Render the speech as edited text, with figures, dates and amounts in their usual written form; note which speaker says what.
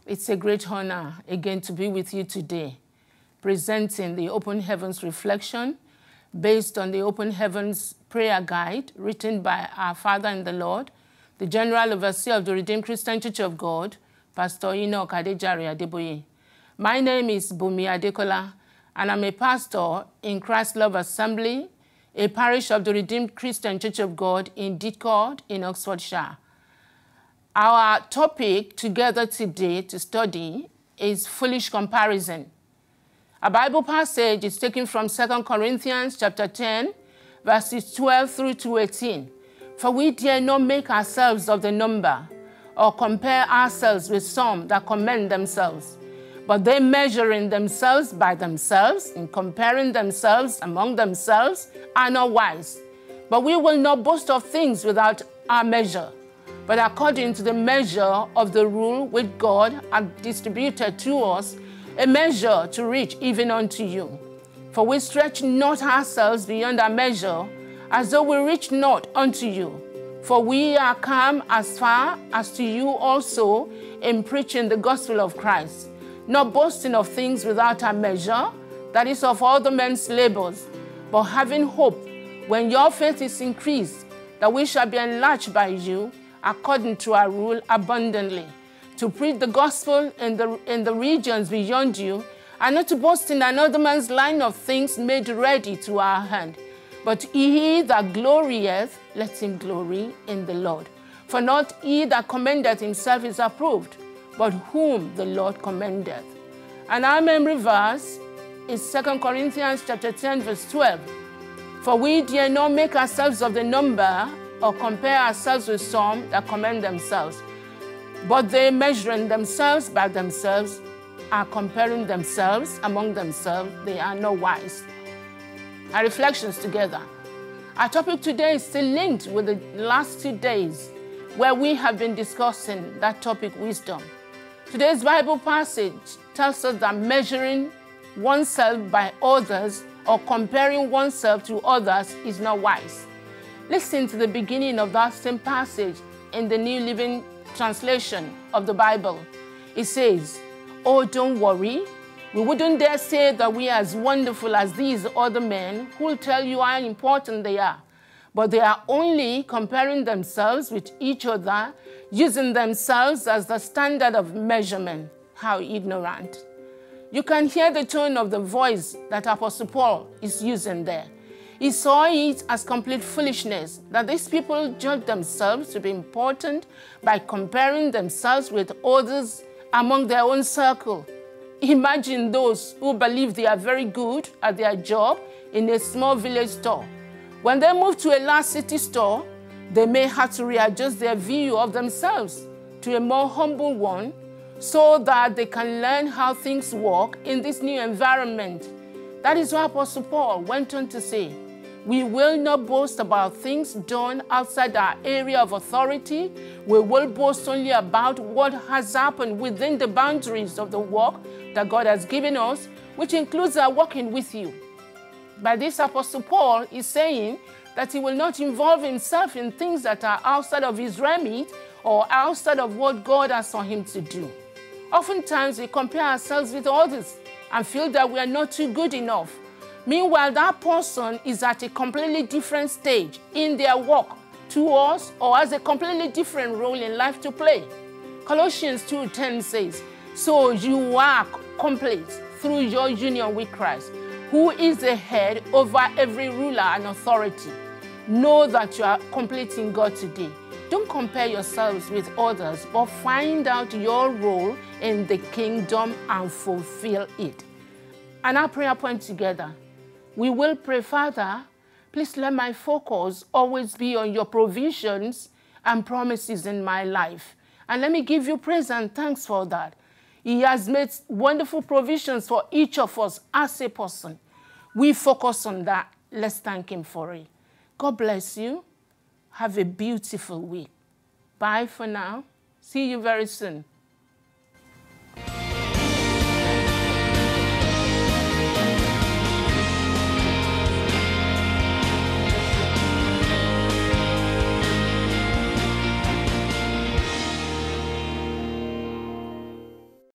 Speaker 1: It's a great honor again to be with you today, presenting the Open Heavens Reflection based on the Open Heavens Prayer Guide written by our Father in the Lord, the General Overseer of the Redeemed Christian Church of God, Pastor Adeboye. My name is Bomi Adekola, and I'm a pastor in Christ Love Assembly, a parish of the Redeemed Christian Church of God in Didcot in Oxfordshire. Our topic together today to study is foolish comparison. Our Bible passage is taken from 2 Corinthians chapter 10, verses 12 through to 18. For we dare not make ourselves of the number, or compare ourselves with some that commend themselves. But they measuring themselves by themselves, and comparing themselves among themselves, are not wise. But we will not boast of things without our measure, but according to the measure of the rule which God hath distributed to us, a measure to reach even unto you. For we stretch not ourselves beyond our measure, as though we reach not unto you. For we are come as far as to you also in preaching the gospel of Christ, not boasting of things without our measure, that is of all the men's labors, but having hope, when your faith is increased, that we shall be enlarged by you, according to our rule abundantly, to preach the gospel in the regions beyond you, and not to boast in another man's line of things made ready to our hand. But he that glorieth, let him glory in the Lord. For not he that commendeth himself is approved, but whom the Lord commendeth. And our memory verse is 2 Corinthians chapter 10, verse 12. For we dare not make ourselves of the number, or compare ourselves with some that commend themselves. But they measuring themselves by themselves are comparing themselves among themselves. They are not wise. Our reflections together. Our topic today is still linked with the last 2 days where we have been discussing that topic, wisdom. Today's Bible passage tells us that measuring oneself by others or comparing oneself to others is not wise. Listen to the beginning of that same passage in the New Living Translation of the Bible. It says, "Oh, don't worry. We wouldn't dare say that we are as wonderful as these other men who will tell you how important they are. But they are only comparing themselves with each other, using themselves as the standard of measurement." How ignorant. You can hear the tone of the voice that Apostle Paul is using there. He saw it as complete foolishness that these people judge themselves to be important by comparing themselves with others among their own circle. Imagine those who believe they are very good at their job in a small village store. When they move to a large city store, they may have to readjust their view of themselves to a more humble one so that they can learn how things work in this new environment. That is what Apostle Paul went on to say. We will not boast about things done outside our area of authority. We will boast only about what has happened within the boundaries of the work that God has given us, which includes our working with you. By this, Apostle Paul is saying that he will not involve himself in things that are outside of his remit or outside of what God has for him to do. Oftentimes, we compare ourselves with others and feel that we are not too good enough. Meanwhile, that person is at a completely different stage in their walk to us or has a completely different role in life to play. Colossians 2:10 says, "So you are complete through your union with Christ, who is the head over every ruler and authority." Know that you are complete in God today. Don't compare yourselves with others, but find out your role in the kingdom and fulfill it. And our prayer point together. We will pray, Father, please let my focus always be on your provisions and promises in my life. And let me give you praise and thanks for that. He has made wonderful provisions for each of us as a person. We focus on that. Let's thank him for it. God bless you. Have a beautiful week. Bye for now. See you very soon.